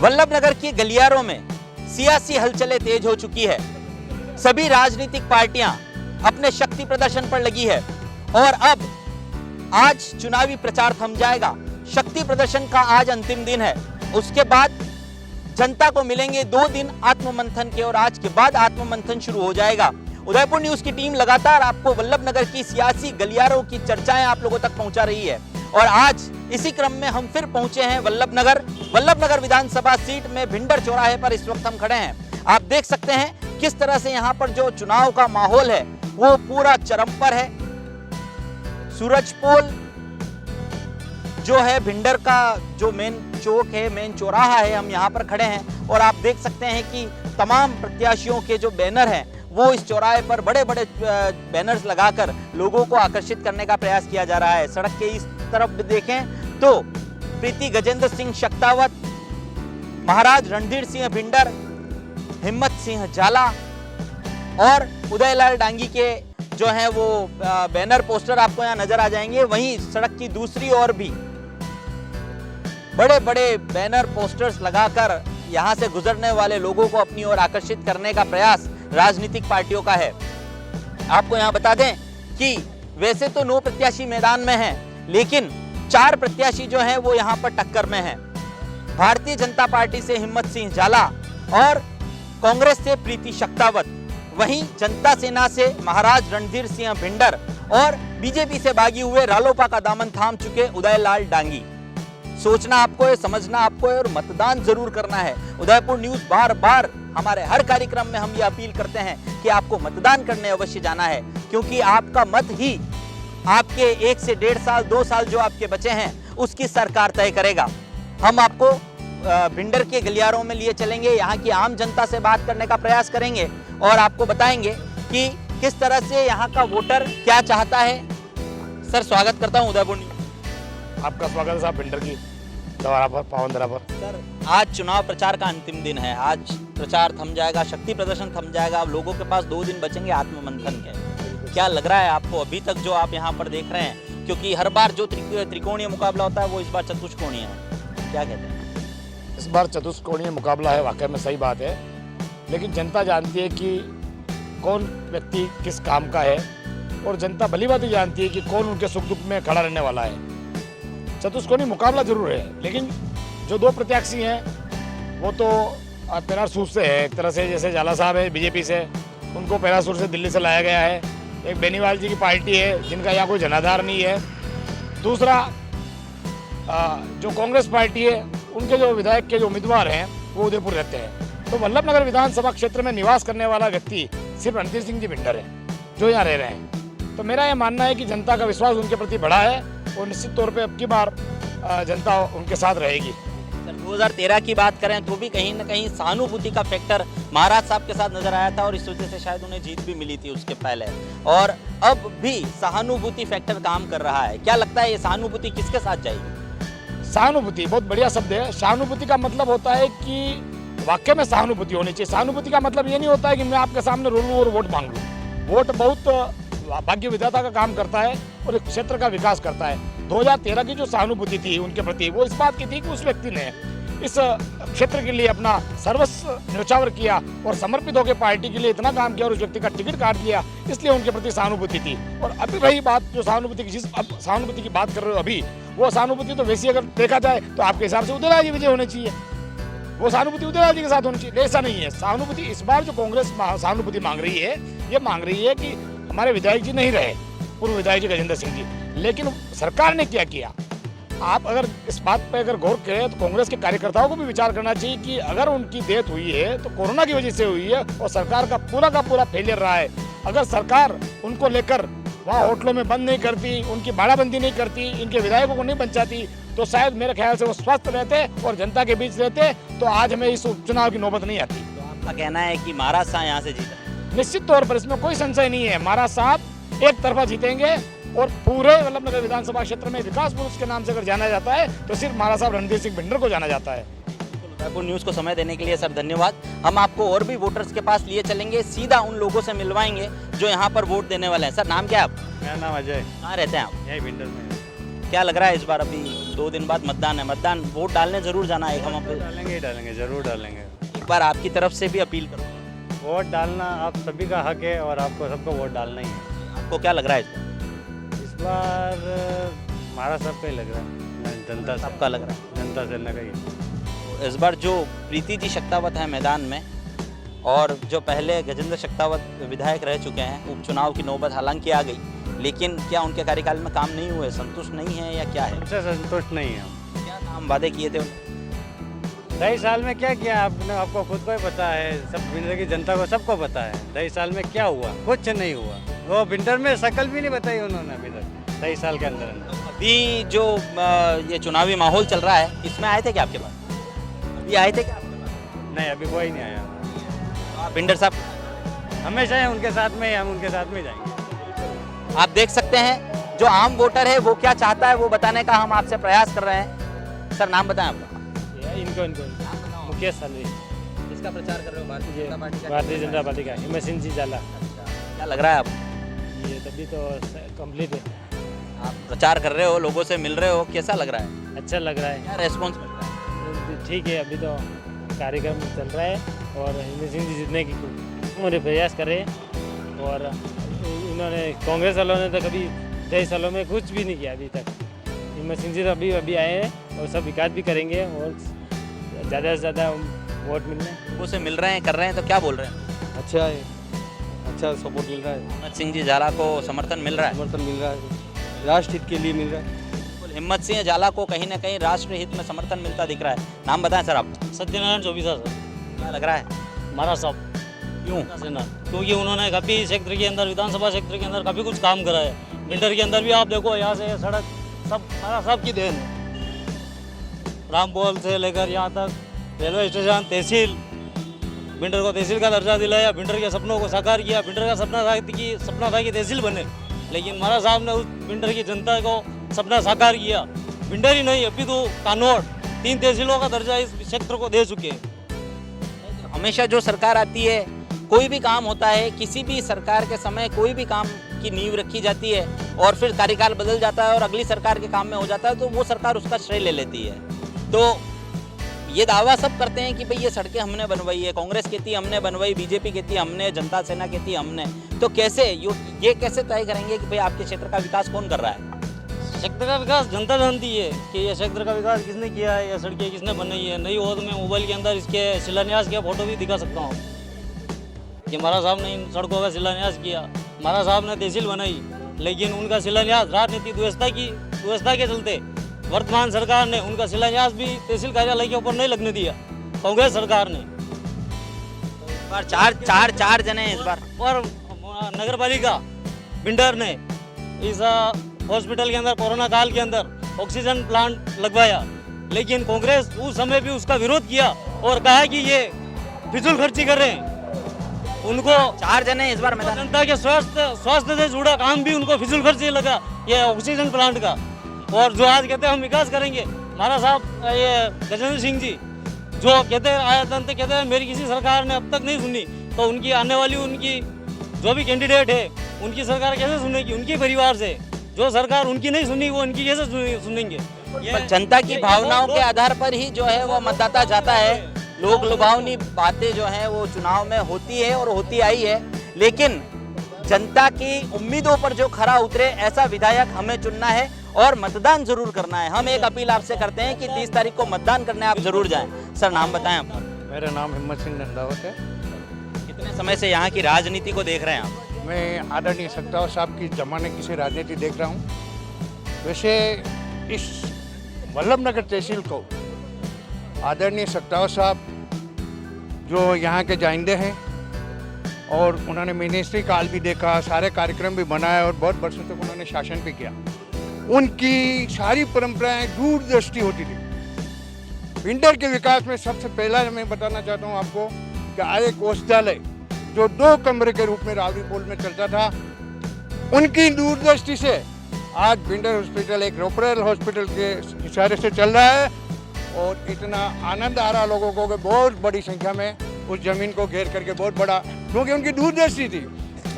वल्लभनगर की गलियारों में सियासी हलचलें तेज हो चुकी है। सभी राजनीतिक पार्टियां अपने शक्ति प्रदर्शन पर लगी है और अब आज चुनावी प्रचार थम जाएगा। शक्ति प्रदर्शन का आज अंतिम दिन है। उसके बाद जनता को मिलेंगे 2 दिन आत्ममंथन के और आज के बाद आत्ममंथन शुरू हो जाएगा। उदयपुर न्यूज की टीम लगातार आपको वल्लभनगर की सियासी गलियारों की चर्चाएं आप लोगों तक पहुंचा रही है और आज इसी क्रम में हम फिर पहुंचे हैं वल्लभनगर विधानसभा सीट में भिंडर चौराहे पर इस वक्त हम खड़े हैं। आप देख सकते हैं किस तरह से यहां पर जो चुनाव का माहौल है वो पूरा चरम पर है। सूरजपोल जो है भिंडर का जो मेन चौक है, मेन चौराहा है, हम यहाँ पर खड़े हैं और आप देख सकते हैं कि तमाम प्रत्याशियों के जो बैनर हैं वो इस चौराहे पर बड़े बड़े बैनर्स लगाकर लोगों को आकर्षित करने का प्रयास किया जा रहा है। सड़क के इस तरफ देखें तो प्रीति गजेंद्र सिंह शक्तावत, महाराज रणधीर सिंह भिंडर, हिम्मत सिंह झाला और उदयलाल डांगी के जो है वो बैनर पोस्टर आपको यहाँ नजर आ जाएंगे। वहीं सड़क की दूसरी ओर भी बड़े बड़े बैनर पोस्टर्स लगाकर यहाँ से गुजरने वाले लोगों को अपनी ओर आकर्षित करने का प्रयास राजनीतिक पार्टियों का है। आपको यहाँ बता दें कि वैसे तो 9 प्रत्याशी मैदान में हैं, लेकिन 4 प्रत्याशी जो हैं वो यहाँ पर टक्कर में हैं। भारतीय जनता पार्टी से हिम्मत सिंह झाला और कांग्रेस से प्रीति शक्तावत, वहीं जनता सेना से महाराज रणधीर सिंह भिंडर और बीजेपी से भागी हुए रालोपा का दामन थाम चुके उदयलाल डांगी। सोचना आपको है, समझना आपको है और मतदान जरूर करना है। उदयपुर न्यूज बार बार हमारे हर कार्यक्रम में हम ये अपील करते हैं कि आपको मतदान करने अवश्य जाना है, क्योंकि आपका मत ही आपके 1 से 1.5 साल 2 साल जो आपके बचे हैं उसकी सरकार तय करेगा। हम आपको भिंडर के गलियारों में लिए चलेंगे, यहाँ की आम जनता से बात करने का प्रयास करेंगे और आपको बताएंगे कि किस तरह से यहाँ का वोटर क्या चाहता है। सर, स्वागत करता हूँ उदयपुर न्यूज। आपका स्वागत है साहब भिंडर की दवारा पर, पावन दरा पर। सर, आज चुनाव प्रचार का अंतिम दिन है। आज प्रचार थम जाएगा, शक्ति प्रदर्शन थम जाएगा। अब लोगों के पास 2 दिन बचेंगे आत्ममंथन के। क्या लग रहा है आपको अभी तक जो आप यहाँ पर देख रहे हैं, क्योंकि हर बार जो त्रिकोणीय मुकाबला होता है वो इस बार चतुष्कोणीय है, क्या कहते हैं? इस बार चतुष्कोणीय मुकाबला है, वाकई में सही बात है, लेकिन जनता जानती है कि कौन व्यक्ति किस काम का है और जनता भली बात ही जानती है कि कौन उनके सुख दुख में खड़ा रहने वाला है। चतुष्कोणीय मुकाबला जरूर है, लेकिन जो 2 प्रत्याशी हैं वो तो पैरासूट से है एक तरह से। जैसे झाला साहब है बीजेपी से, उनको पैरासूट से दिल्ली से लाया गया है। एक बेनीवाल जी की पार्टी है जिनका यहाँ कोई जनाधार नहीं है। दूसरा जो कांग्रेस पार्टी है, उनके जो विधायक के जो उम्मीदवार हैं वो उदयपुर रहते हैं। तो वल्लभनगर विधानसभा क्षेत्र में निवास करने वाला व्यक्ति सिर्फ रणधीर सिंह जी भिंडर है जो यहाँ रह रहे हैं। तो मेरा ये मानना है कि जनता का विश्वास उनके प्रति बढ़ा है और निश्चित तौर पे अब की बार जनता उनके साथ रहेगी। सर, 2013 की बात करें तो भी कहीं ना कहीं सहानुभूति का फैक्टर महाराज साहब के साथ नजर आया था और इस वजह से शायद उन्हें जीत भी मिली थी उसके पहले, और अब भी सहानुभूति फैक्टर काम कर रहा है। क्या लगता है ये सहानुभूति किसके साथ जाएगी? सहानुभूति बहुत बढ़िया शब्द है। सहानुभूति का मतलब होता है कि वाकई में सहानुभूति होनी चाहिए। सहानुभूति का मतलब ये नहीं होता है कि मैं आपके सामने रो लूँ और वोट मांग लूँ। वोट बहुत भाग्य विधाता का काम करता है और एक क्षेत्र का विकास करता है। 2013 की जो सहानुभूति थी उनके प्रति, वो इस बात की थी कि उस व्यक्ति ने इस क्षेत्र के लिए अपना सर्वस्व न्यौछावर किया और समर्पित होकर पार्टी के लिए इतना काम किया और उस व्यक्ति का टिकट काट दिया, इसलिए उनके प्रति सहानुभूति थी। और अभी रही बात जो सहानुभूति की, जिस अब सहानुभूति की बात कर रहे हो अभी, वो सहानुभूति तो वैसी अगर देखा जाए तो आपके हिसाब से उदयलाल जी विजय होने चाहिए। वो सहानुभूति उदयलाल जी के साथ होनी चाहिए, ऐसा नहीं है। सहानुभूति इस बार जो कांग्रेस सहानुभूति मांग रही है, ये मांग रही है कि हमारे विधायक जी नहीं रहे, पूर्व विधायक जी गजेंद्र सिंह जी, लेकिन सरकार ने क्या किया। आप अगर इस बात पर अगर गौर करें तो कांग्रेस के कार्यकर्ताओं को भी विचार करना चाहिए कि अगर उनकी डेथ हुई है तो कोरोना की वजह से हुई है और सरकार का पूरा फेलियर रहा है। अगर सरकार उनको लेकर वहाँ होटलों में बंद नहीं करती, उनकी बाड़ाबंदी नहीं करती, इनके विधायकों को नहीं बचाती, तो शायद मेरे ख्याल से वो स्वस्थ रहते और जनता के बीच रहते, तो आज हमें इस उपचुनाव की नौबत नहीं आती। तो आपका कहना है कि महाराज साहब यहाँ से जीता? निश्चित तौर पर इसमें कोई संशय नहीं है। महाराज साहब एक तरफा जीतेंगे और पूरे वल्लभनगर विधानसभा क्षेत्र में विकास पुरुष के नाम से अगर जाना जाता है तो सिर्फ महाराज साहब रणधीर सिंह भिंडर को जाना जाता है। उदयपुर न्यूज़ को समय देने के लिए सर धन्यवाद। हम आपको और भी वोटर्स के पास लिए चलेंगे, सीधा उन लोगों से मिलवाएंगे जो यहाँ पर वोट देने वाले हैं। सर, नाम क्या है आप? मेरा नाम अजय। कहाँ रहते हैं आप? यही भिंडर में। क्या लग रहा है इस बार अभी 2 दिन बाद मतदान है, मतदान वोट डालने जरूर जाना है। हम अपने डालेंगे ही डालेंगे, जरूर डालेंगे। एक बार आपकी तरफ से भी अपील करूँ, वोट डालना आप सभी का हक है और आपको सबको वोट डालना ही है। आपको क्या लग रहा है इस बार हमारा सबका ही लग रहा है, जनता से, सबका लग रहा जनता से लगा ही है। है? इस बार जो प्रीति जी शक्तावत है मैदान में, और जो पहले गजेंद्र शक्तावत विधायक रह चुके हैं, उपचुनाव की नौबत हालांकि आ गई, लेकिन क्या उनके कार्यकाल में काम नहीं हुए, संतुष्ट नहीं है या क्या है? उनसे संतुष्ट नहीं है हम। क्या काम वादे किए थे उन्होंने? 2.5 साल में क्या किया आपने, आपको खुद को ही पता है, सब बिंडर की जनता को सबको पता है। 2.5 साल में क्या हुआ, कुछ नहीं हुआ। वो बिंडर में शकल भी नहीं बताई उन्होंने अभी तक 2.5 साल के अंदर। अभी जो ये चुनावी माहौल चल रहा है, इसमें आए थे क्या आपके पास? अभी आए थे क्या आपके पास? नहीं, अभी कोई नहीं आया। तो आप बिंडर साहब हमेशा है उनके साथ में, हम उनके साथ में जाएंगे। आप देख सकते हैं जो आम वोटर है वो क्या चाहता है वो बताने का हम आपसे प्रयास कर रहे हैं। सर नाम बताएं आपका। इनको मुकेश सालवी, किसका प्रचार कर रहे हो? भारतीय जनता पार्टी का? भारतीय जनता पार्टी का हिम्मत सिंह जी जाला। क्या लग रहा है आपको? ये तभी तो कंप्लीट है, आप प्रचार कर रहे हो, लोगों से मिल रहे हो, कैसा लग रहा है? अच्छा लग रहा है। क्या रेस्पॉन्स मिल रहा है? ठीक है, अभी तो कार्यक्रम चल रहा है और हिम्मत सिंह जी जीतने की पूरे प्रयास कर रहे हैं। और इन्होंने, कांग्रेस वालों ने तो कभी 2.5 सालों में कुछ भी नहीं किया अभी तक। हिम्मत सिंह जी तो अभी आए हैं और सब विकास भी करेंगे और ज़्यादा से ज़्यादा वोट मिलने। लोगों से मिल रहे हैं, कर रहे हैं, तो क्या बोल रहे हैं? अच्छा है, अच्छा सपोर्ट मिल रहा है, हिम्मत सिंह जी जाला को समर्थन मिल रहा है? समर्थन मिल रहा है, राष्ट्र हित के लिए मिल रहा है। हिम्मत सिंह जाला को कहीं ना कहीं राष्ट्र हित में समर्थन मिलता दिख रहा है। नाम बताएं सर आप। सत्यनारायण चौबीसा सर, क्या लग रहा है? हमारा सब क्यों? सेना, क्योंकि उन्होंने काफ़ी क्षेत्र के अंदर, विधानसभा क्षेत्र के अंदर काफ़ी कुछ काम करा है। विंटर के अंदर भी आप देखो, यहाँ से सड़क सब हमारा सब की देन है। रामपोल से लेकर यहाँ तक रेलवे स्टेशन, तहसील, विंटर को तहसील का दर्जा दिलाया, विंटर के सपनों को साकार किया। विंटर का सपना था कि तहसील बने, लेकिन महाराज साहब ने उस विंटर की जनता को सपना साकार किया। विंटर ही नहीं, अभी तो कानौड़ 3 तहसीलों का दर्जा इस क्षेत्र को दे चुके हैं। हमेशा जो सरकार आती है, कोई भी काम होता है, किसी भी सरकार के समय कोई भी काम की नींव रखी जाती है और फिर कार्यकाल बदल जाता है और अगली सरकार के काम में हो जाता है, तो वो सरकार उसका श्रेय ले लेती है। तो ये दावा सब करते हैं कि भाई ये सड़कें हमने बनवाई है, कांग्रेस कहती हमने बनवाई, बीजेपी कहती हमने, जनता सेना कहती हमने। तो कैसे ये कैसे तय करेंगे कि भाई आपके क्षेत्र का विकास कौन कर रहा है? क्षेत्र का विकास जनता जानती है कि ये क्षेत्र का विकास किसने किया है, या सड़कें किसने बनाई है। नहीं हो तो मैं मोबाइल के अंदर इसके शिलान्यास के फोटो भी दिखा सकता हूँ कि महाराज साहब ने इन सड़कों का शिलान्यास किया। महाराज साहब ने तहसील बनाई, लेकिन उनका शिलान्यास राजनीतिक व्यवस्था के चलते वर्तमान सरकार ने उनका शिलान्यास भी तहसील कार्यालय के ऊपर नहीं लगने दिया, कांग्रेस सरकार ने। इस बार चार जने इस बार। और नगर पालिका बिंडर ने इस हॉस्पिटल के अंदर कोरोना काल के अंदर ऑक्सीजन प्लांट लगवाया, लेकिन कांग्रेस उस समय भी उसका विरोध किया और कहा कि ये फिजूल खर्ची कर रहे हैं। उनको 4 जने इस बार मैदान। जनता के स्वास्थ्य से जुड़ा काम भी उनको फिजूल खर्ची लगा, ये ऑक्सीजन प्लांट का। और जो आज कहते हैं हम विकास करेंगे, महाराज साहब ये गजेंद्र सिंह जी जो कहते हैं मेरी किसी सरकार ने अब तक नहीं सुनी, तो उनकी आने वाली उनकी जो भी कैंडिडेट है उनकी सरकार कैसे सुनेगी? उनके परिवार से जो सरकार उनकी नहीं सुनी वो उनकी कैसे सुनेंगे? जनता की भावनाओं के आधार पर ही जो है वो मतदाता जाता है। लोक लुभावनी बातें जो है वो चुनाव में होती है और होती आई है, लेकिन जनता की उम्मीदों पर जो खरा उतरे ऐसा विधायक हमें चुनना है और मतदान जरूर करना है। हम एक अपील आपसे करते हैं कि 30 तारीख को मतदान करने आप जरूर जाएं। सर नाम बताएं आपका। मेरा नाम हिम्मत सिंह रंधावत है। कितने समय से यहाँ की राजनीति को देख रहे हैं आप? मैं आदरणीय शक्तावत साहब की जमाने की से राजनीति देख रहा हूँ। वैसे इस वल्लभनगर तहसील को आदरणीय शक्तावत साहब जो यहाँ के जाइंदे हैं और उन्होंने मिनिस्ट्री काल भी देखा, सारे कार्यक्रम भी बनाए और बहुत वर्षों तक उन्होंने शासन भी किया। उनकी सारी परंपराएं दूरदृष्टि होती थी। विंटर के विकास में सबसे पहला मैं बताना चाहता हूँ आपको कि आर्य कोषालय जो 2 कमरे के रूप में रावरीपोल में चलता था, उनकी दूरदृष्टि से आज विंटर हॉस्पिटल एक रेफरल हॉस्पिटल के इशारे से चल रहा है और इतना आनंद आ रहा लोगों को कि बहुत बड़ी संख्या में उस जमीन को घेर करके बहुत बड़ा, क्योंकि उनकी दूरदृष्टि थी।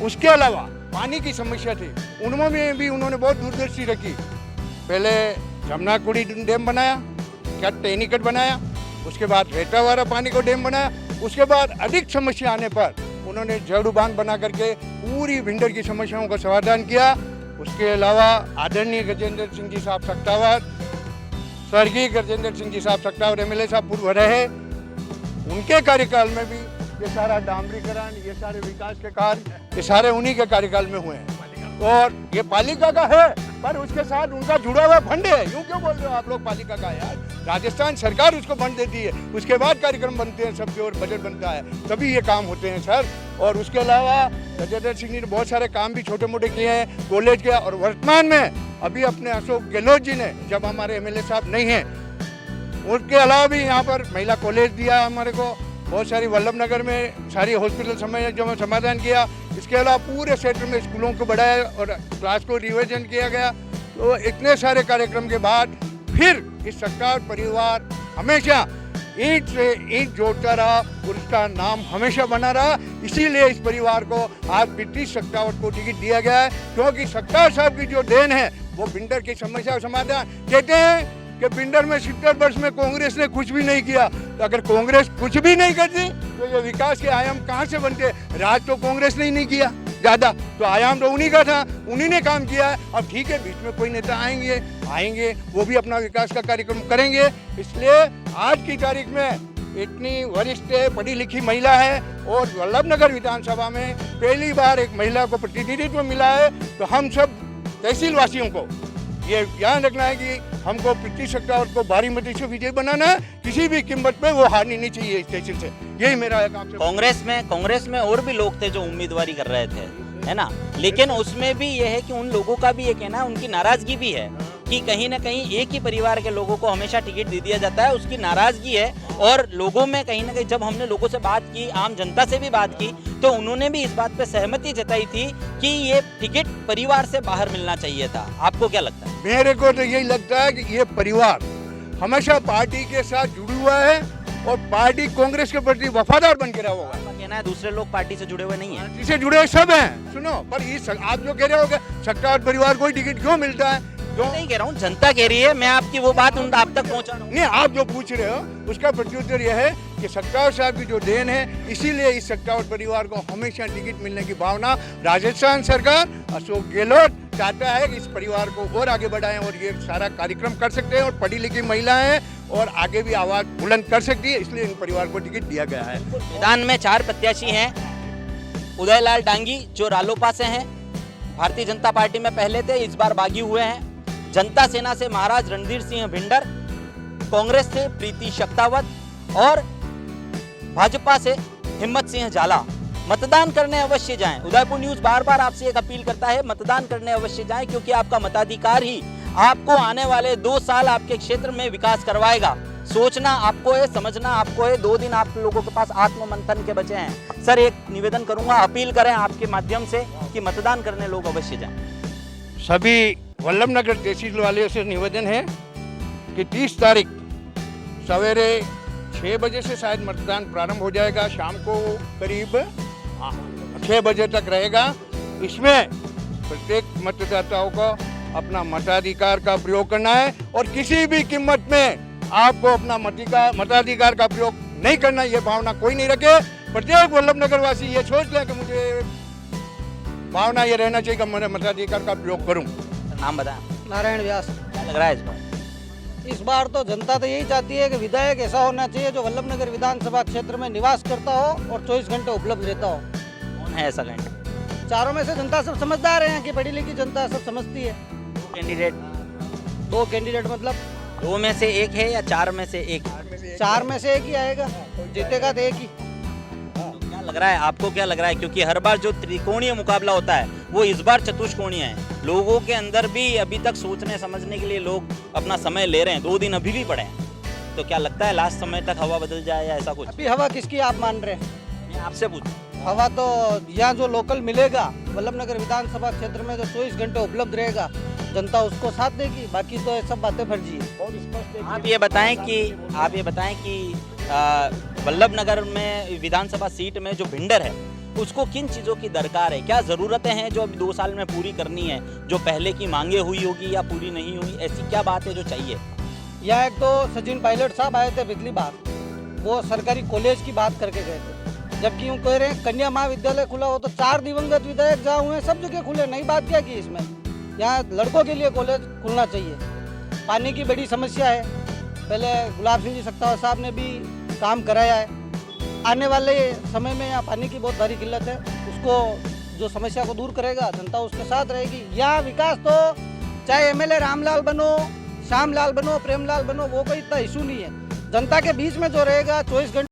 उसके अलावा पानी की समस्या थी, उनमें भी उन्होंने बहुत दूरदृष्टि रखी। पहले जमनाकुड़ी डैम बनाया, टेनीकट बनाया, उसके बाद रेटावाड़ा पानी को डैम बनाया, उसके बाद अधिक समस्या आने पर उन्होंने जड़ू बांध बना करके पूरी भिंडर की समस्याओं का समाधान किया। उसके अलावा आदरणीय गजेंद्र सिंह जी साहब सक्टावत, स्वर्गीय गजेंद्र सिंह जी साहब सक्टावत एमएलए साहब पूर्व रहे, उनके कार्यकाल में भी ये सारा डामरीकरण, ये सारे विकास के कार्य, ये सारे उन्हीं के कार्यकाल में हुए हैं। और ये पालिका का है, पर उसके साथ उनका जुड़ा हुआ फंड है। यूं क्यों बोल रहे हो आप लोग पालिका का? यार राजस्थान सरकार उसको फंड देती है, उसके बाद कार्यक्रम बनते हैं सबके और बजट बनता है, तभी ये काम होते हैं सर। और उसके अलावा गजेंद्र सिंह जी ने बहुत सारे काम भी छोटे मोटे किए हैं, कॉलेज के। और वर्तमान में अभी अपने अशोक गहलोत जी ने, जब हमारे एमएलए साहब नहीं हैं, उनके अलावा भी यहाँ पर महिला कॉलेज दिया हमारे को, बहुत सारी वल्लभ नगर में सारी हॉस्पिटल समाधान किया। इसके अलावा पूरे क्षेत्र में स्कूलों को बढ़ाया और क्लास को रिविजन किया गया। तो इतने सारे कार्यक्रम के बाद फिर इस सरकार परिवार हमेशा ईंट से ईंट जोड़ता रहा और उसका नाम हमेशा बना रहा। इसीलिए इस परिवार को आज ब्रिटिश सक्टावत को टिकट दिया गया है, क्योंकि सक्टावत साहब की जो देन है वो भिंडर की समस्या समाधान। कहते हैं कि भिंडर में 70 वर्ष में कांग्रेस ने कुछ भी नहीं किया, तो अगर कांग्रेस कुछ भी नहीं करती तो ये विकास के आयाम कहाँ से बनते? राज तो कांग्रेस ने ही नहीं किया ज़्यादा, तो आयाम तो उन्हीं का था, उन्हीं ने काम किया है। अब ठीक है, बीच में कोई नेता आएंगे वो भी अपना विकास का कार्यक्रम करेंगे। इसलिए आज की तारीख में इतनी वरिष्ठ पढ़ी लिखी महिला है और वल्लभनगर विधानसभा में पहली बार एक महिला को प्रतिनिधित्व मिला है। तो हम सब तहसील वासियों को ये ध्यान रखना है कि हमको ब्रिटिश सक्टावत को भारी मत से विजय बनाना है, किसी भी कीमत पे वो हारनी नहीं चाहिए इस तहसील से। यही मेरा काम है। कांग्रेस में और भी लोग थे जो उम्मीदवारी कर रहे थे, है ना, लेकिन उसमें भी ये है कि उन लोगों का भी ये कहना है, उनकी नाराजगी भी है कि कहीं ना कहीं एक ही परिवार के लोगों को हमेशा टिकट दे दिया जाता है, उसकी नाराजगी है। और लोगों में कहीं ना कहीं जब हमने लोगों से बात की, आम जनता से भी बात की, तो उन्होंने भी इस बात पे सहमति जताई थी कि ये टिकट परिवार से बाहर मिलना चाहिए था। आपको क्या लगता है? मेरे को तो यही लगता है कि ये परिवार हमेशा पार्टी के साथ जुड़ा हुआ है और पार्टी कांग्रेस के प्रति वफादार बन के रहा होगा। कहना है दूसरे लोग पार्टी से जुड़े हुए नहीं है, जिसे जुड़े सब हैं। सुनो, पर ये आप जो कह रहे हो सक्टावत परिवार को टिकट क्यों मिलता है? जो नहीं कह रहा हूँ, जनता कह रही है, मैं आपकी वो बात आप तक पहुँचा रहा हूँ। नहीं, आप जो पूछ रहे हो उसका प्रत्युत्तर यह है कि सक्टावत साहब की जो देन है, इसीलिए इस सक्टावत परिवार को हमेशा टिकट मिलने की भावना राजस्थान सरकार अशोक गहलोत चाहता है कि इस परिवार को और आगे बढ़ाएं और ये सारा कार्यक्रम कर सकते हैं। और पढ़ी लिखी महिलाएं हैं और आगे भी आवाज बुलंद कर सकती है, इसलिए इन परिवार को टिकट दिया गया है। मैदान में 4 प्रत्याशी हैं। उदयलाल डांगी जो रालोपा से हैं, भारतीय जनता पार्टी में पहले थे, इस बार बागी हुए हैं। जनता सेना से महाराज रणधीर सिंह भिंडर, कांग्रेस से प्रीति सक्टावत और भाजपा से हिम्मत सिंह झाला। मतदान करने अवश्य जाएं। उदयपुर न्यूज़ बार बार आपसे एक अपील करता है, मतदान करने अवश्य जाएं, क्योंकि आपका मताधिकार ही आपको आने वाले 2 साल आपके क्षेत्र में विकास करवाएगा। सोचना आपको है, समझना आपको है। 2 दिन आप लोगों के पास आत्ममंथन के बचे हैं। सर, एक निवेदन करूंगा, अपील करें आपके माध्यम से कि मतदान करने लोग अवश्य जाएं। सभी वल्लभनगर तहसील वाले से निवेदन है कि 30 तारीख सवेरे 6 बजे से शायद मतदान प्रारंभ हो जाएगा, शाम को करीब 6 बजे तक रहेगा। इसमें प्रत्येक मतदाताओं को अपना मताधिकार का प्रयोग करना है और किसी भी कीमत में आपको अपना मताधिकार का प्रयोग नहीं करना, ये भावना कोई नहीं रखे। प्रत्येक वल्लभनगर वासी ये सोच ले कि मुझे भावना ये रहना चाहिए कि मैं मताधिकार का प्रयोग करूं। नाम बताएं। नारायण व्यास। क्या लग रहा है इस बार? इस बार तो जनता तो यही चाहती है कि विधायक ऐसा होना चाहिए जो वल्लभनगर विधानसभा क्षेत्र में निवास करता हो और 24 घंटे उपलब्ध रहता हो। कौन है ऐसा कैंडिडेट? चारों में से जनता सब समझदार है, कि पढ़ी लिखी जनता सब समझती है। 2 कैंडिडेट मतलब 2 में से एक है या 4 में से एक? 4 में से एक ही आएगा, जीतेगा तो एक ही। क्या लग रहा है आपको, क्या लग रहा है? क्योंकि हर बार जो त्रिकोणीय मुकाबला होता है वो इस बार चतुष्कोणीय है। लोगों के अंदर भी अभी तक सोचने समझने के लिए लोग अपना समय ले रहे हैं। 2 दिन अभी भी पड़े हैं, तो क्या लगता है लास्ट समय तक हवा बदल जाए या ऐसा कुछ? अभी हवा किसकी आप मान रहे हैं? मैं आपसे पूछूं। हवा तो यहाँ जो लोकल मिलेगा वल्लभनगर विधानसभा क्षेत्र में, जो 24 घंटे उपलब्ध रहेगा, जनता उसको साथ देगी। बाकी तो सब बातें फर्जी है। आप ये बताएं कि वल्लभनगर में विधानसभा सीट में जो भिंडर है उसको किन चीज़ों की दरकार है, क्या ज़रूरतें हैं जो अभी 2 साल में पूरी करनी है, जो पहले की मांगे हुई होगी या पूरी नहीं हुई, ऐसी क्या बात है जो चाहिए? यहाँ एक तो सचिन पायलट साहब आए थे पिछली बार, वो सरकारी कॉलेज की बात करके गए थे, जबकि यूँ कह रहे हैं कन्या महाविद्यालय खुला हो तो 4 दिवंगत विधायक जहाँ हुए सब जगह खुले, नई बात क्या की इसमें। यहाँ लड़कों के लिए कॉलेज खुलना चाहिए। पानी की बड़ी समस्या है, पहले गुलाब सिंह जी सत्तावर साहब ने भी काम कराया है। आने वाले समय में यहाँ पानी की बहुत भारी किल्लत है, उसको जो समस्या को दूर करेगा जनता उसके साथ रहेगी। यहाँ विकास तो चाहे एमएलए रामलाल बनो, श्यामलाल बनो, प्रेमलाल बनो, वो कोई इतना इशू नहीं है। जनता के बीच में जो रहेगा 24 घंटे